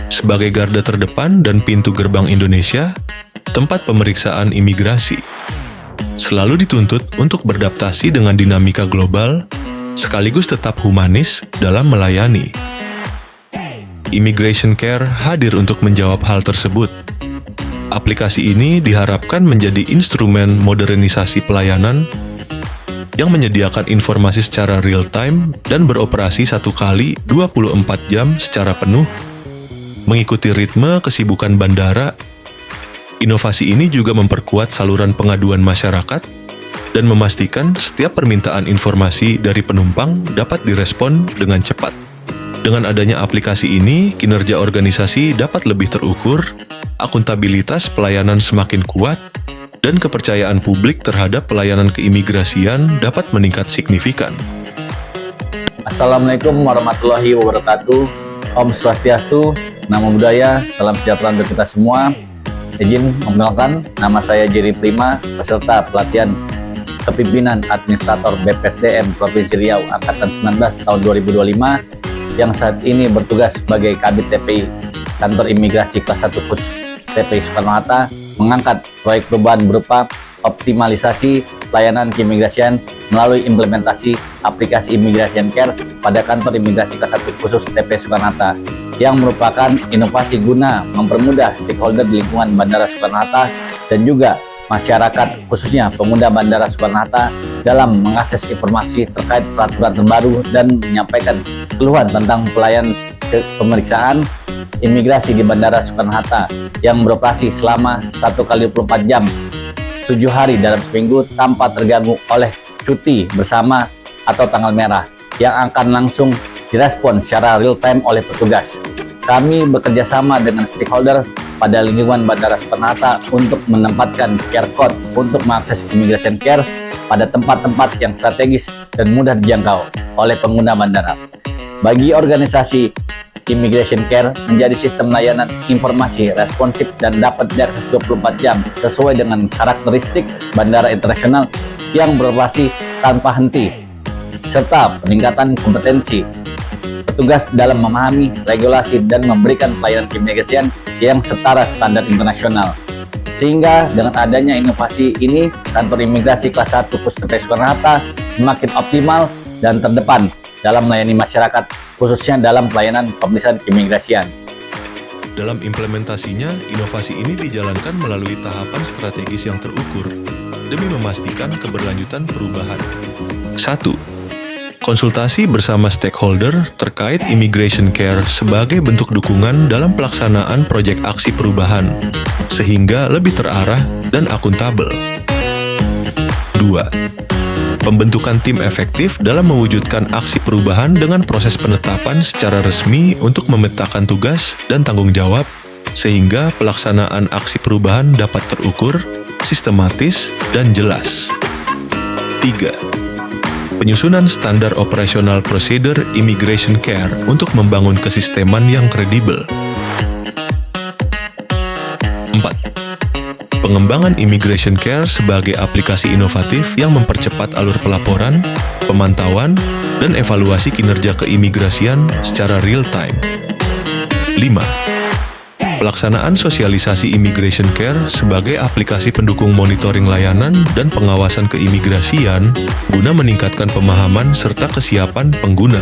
Sebagai garda terdepan dan pintu gerbang Indonesia, tempat pemeriksaan imigrasi selalu dituntut untuk beradaptasi dengan dinamika global, sekaligus tetap humanis dalam melayani. Immigration Care hadir untuk menjawab hal tersebut. Aplikasi ini diharapkan menjadi instrumen modernisasi pelayanan yang menyediakan informasi secara real-time dan beroperasi 1 kali 24 jam secara penuh, mengikuti ritme kesibukan bandara. Inovasi ini juga memperkuat saluran pengaduan masyarakat dan memastikan setiap permintaan informasi dari penumpang dapat direspon dengan cepat. Dengan adanya aplikasi ini, kinerja organisasi dapat lebih terukur, akuntabilitas pelayanan semakin kuat, dan kepercayaan publik terhadap pelayanan keimigrasian dapat meningkat signifikan. Assalamualaikum warahmatullahi wabarakatuh. Om Swastiastu, Namo Buddhaya, salam sejahtera untuk kita semua. Izin memperkenalkan, nama saya Jerry Prima, peserta pelatihan kepimpinan administrator BPSDM Provinsi Riau Angkatan 19 tahun 2025 yang saat ini bertugas sebagai Kabid TPI Kantor Imigrasi Kelas 1 Khusus TPI Soekarno-Hatta, mengangkat proyek perubahan berupa optimalisasi pelayanan keimigrasian melalui implementasi aplikasi Immigration Care pada Kantor Imigrasi Kelas 1 Khusus TPI Soekarno-Hatta yang merupakan inovasi guna mempermudah stakeholder di lingkungan Bandara Soekarno-Hatta dan juga masyarakat, khususnya pemuda Bandara Soekarno-Hatta, dalam mengakses informasi terkait peraturan terbaru dan menyampaikan keluhan tentang pelayanan pemeriksaan imigrasi di Bandara Soekarno-Hatta yang beroperasi selama 1 kali 24 jam 7 hari dalam seminggu tanpa terganggu oleh cuti bersama atau tanggal merah yang akan langsung direspon secara real time oleh petugas. Kami bekerja sama dengan stakeholder pada lingkungan Bandara Soekarno-Hatta untuk menempatkan QR code untuk mengakses Immigration Care pada tempat-tempat yang strategis dan mudah dijangkau oleh pengguna bandara. Bagi organisasi, Immigration Care menjadi sistem layanan informasi responsif dan dapat diakses 24 jam sesuai dengan karakteristik bandara internasional yang beroperasi tanpa henti, serta peningkatan kompetensi petugas dalam memahami regulasi dan memberikan pelayanan keimigrasian yang setara standar internasional. Sehingga dengan adanya inovasi ini, Kantor Imigrasi Kelas 1 Khusus TPI Soekarno-Hatta semakin optimal dan terdepan dalam melayani masyarakat, khususnya dalam pelayanan pemeriksaan keimigrasian. Dalam implementasinya, inovasi ini dijalankan melalui tahapan strategis yang terukur demi memastikan keberlanjutan perubahan. 1. Konsultasi bersama stakeholder terkait Immigration Care sebagai bentuk dukungan dalam pelaksanaan proyek aksi perubahan, sehingga lebih terarah dan akuntabel. 2. Pembentukan tim efektif dalam mewujudkan aksi perubahan dengan proses penetapan secara resmi untuk memetakan tugas dan tanggung jawab, sehingga pelaksanaan aksi perubahan dapat terukur, sistematis, dan jelas. 3. Penyusunan standar operasional prosedur Immigration Care untuk membangun kesisteman yang kredibel. 4. Pengembangan Immigration Care sebagai aplikasi inovatif yang mempercepat alur pelaporan, pemantauan, dan evaluasi kinerja keimigrasian secara real-time. 5. Pelaksanaan sosialisasi Immigration Care sebagai aplikasi pendukung monitoring layanan dan pengawasan keimigrasian guna meningkatkan pemahaman serta kesiapan pengguna.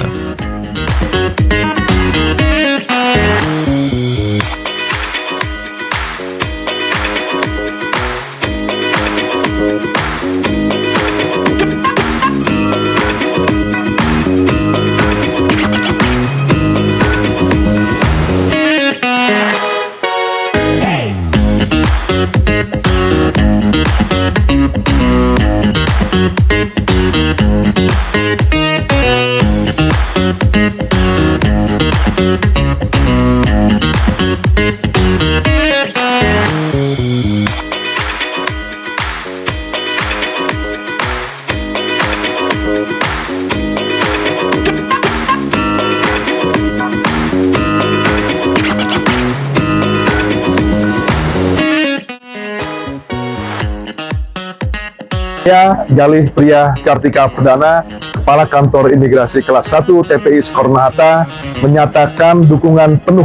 Saya Galih Priya Kartika Perdana, Kepala Kantor Imigrasi Kelas 1 TPI Soekarno-Hatta, menyatakan dukungan penuh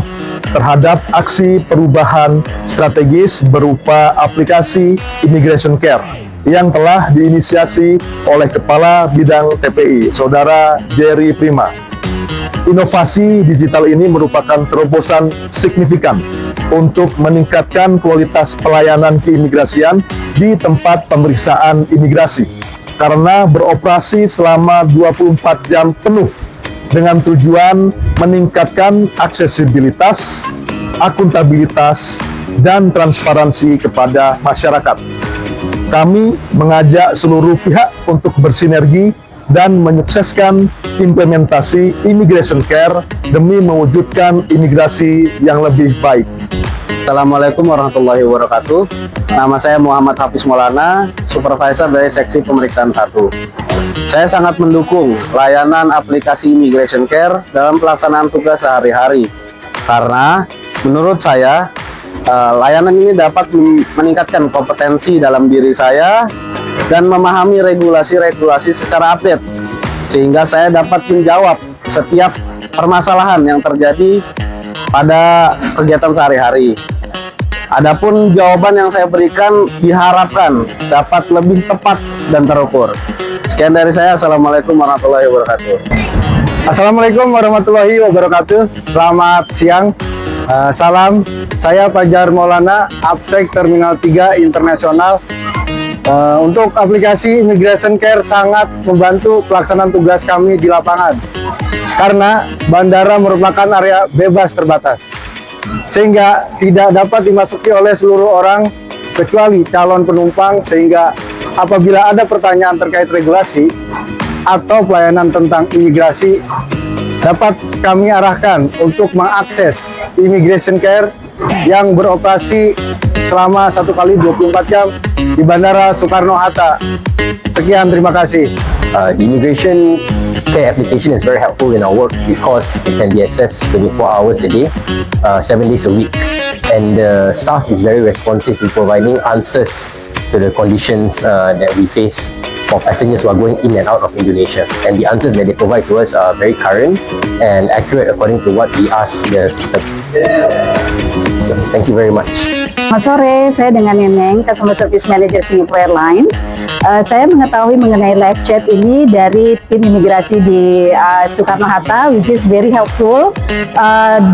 terhadap aksi perubahan strategis berupa aplikasi Immigration Care yang telah diinisiasi oleh Kepala Bidang TPI, Saudara Jerry Prima. Inovasi digital ini merupakan terobosan signifikan untuk meningkatkan kualitas pelayanan keimigrasian di tempat pemeriksaan imigrasi karena beroperasi selama 24 jam penuh dengan tujuan meningkatkan aksesibilitas, akuntabilitas, dan transparansi kepada masyarakat. Kami mengajak seluruh pihak untuk bersinergi dan menyukseskan implementasi Immigration Care demi mewujudkan imigrasi yang lebih baik. Assalamualaikum warahmatullahi wabarakatuh. Nama saya Muhammad Hafiz Maulana, Supervisor dari Seksi Pemeriksaan 1. Saya sangat mendukung layanan aplikasi Immigration Care dalam pelaksanaan tugas sehari-hari. Karena menurut saya, layanan ini dapat meningkatkan kompetensi dalam diri saya dan memahami regulasi-regulasi secara update. Sehingga saya dapat menjawab setiap permasalahan yang terjadi pada kegiatan sehari-hari. Adapun jawaban yang saya berikan diharapkan dapat lebih tepat dan terukur. Sekian dari saya. Assalamualaikum warahmatullahi wabarakatuh. Assalamualaikum warahmatullahi wabarakatuh. Selamat siang. Salam. Saya Fajar Maulana, Absek Terminal 3 Internasional. Untuk aplikasi Immigration Care sangat membantu pelaksanaan tugas kami di lapangan. Karena bandara merupakan area bebas terbatas, sehingga tidak dapat dimasuki oleh seluruh orang kecuali calon penumpang, sehingga apabila ada pertanyaan terkait regulasi atau pelayanan tentang imigrasi dapat kami arahkan untuk mengakses Immigration Care yang beroperasi selama 1 kali 24 jam di Bandara Soekarno-Hatta. Sekian, terima kasih. The Immigration Care application is very helpful in our work because it can be accessed 24 hours a day, 7 days a week. And the staff is very responsive in providing answers to the conditions that we face for passengers who are going in and out of Indonesia. And the answers that they provide to us are very current and accurate according to what we ask the system. So, thank you very much. Selamat sore, saya dengan Neneng, Customer Service Manager Singapore Airlines. Saya mengetahui mengenai live chat ini dari tim imigrasi di Soekarno-Hatta, which is very helpful.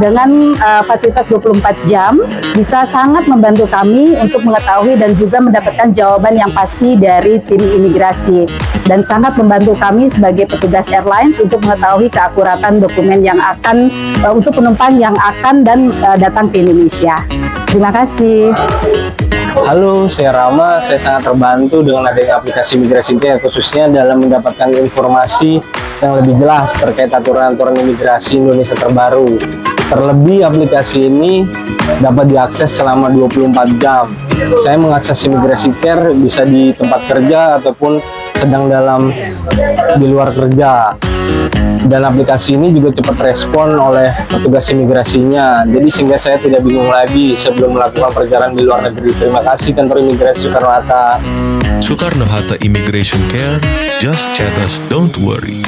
Dengan fasilitas 24 jam, bisa sangat membantu kami untuk mengetahui dan juga mendapatkan jawaban yang pasti dari tim imigrasi. Dan sangat membantu kami sebagai petugas airlines untuk mengetahui keakuratan dokumen yang akan, untuk penumpang yang akan dan datang ke Indonesia. Terima kasih. Halo, saya Rama. Saya sangat terbantu dengan adanya aplikasi Immigration Care, khususnya dalam mendapatkan informasi yang lebih jelas terkait aturan-aturan imigrasi Indonesia terbaru. Terlebih, aplikasi ini dapat diakses selama 24 jam. Saya mengakses Immigration Care bisa di tempat kerja ataupun sedang di luar kerja. Dan aplikasi ini juga cepat respon oleh petugas imigrasinya. Jadi sehingga saya tidak bingung lagi sebelum melakukan perjalanan di luar negeri. Terima kasih Kantor Imigrasi Soekarno-Hatta. Soekarno-Hatta Immigration Care, just chat us, don't worry.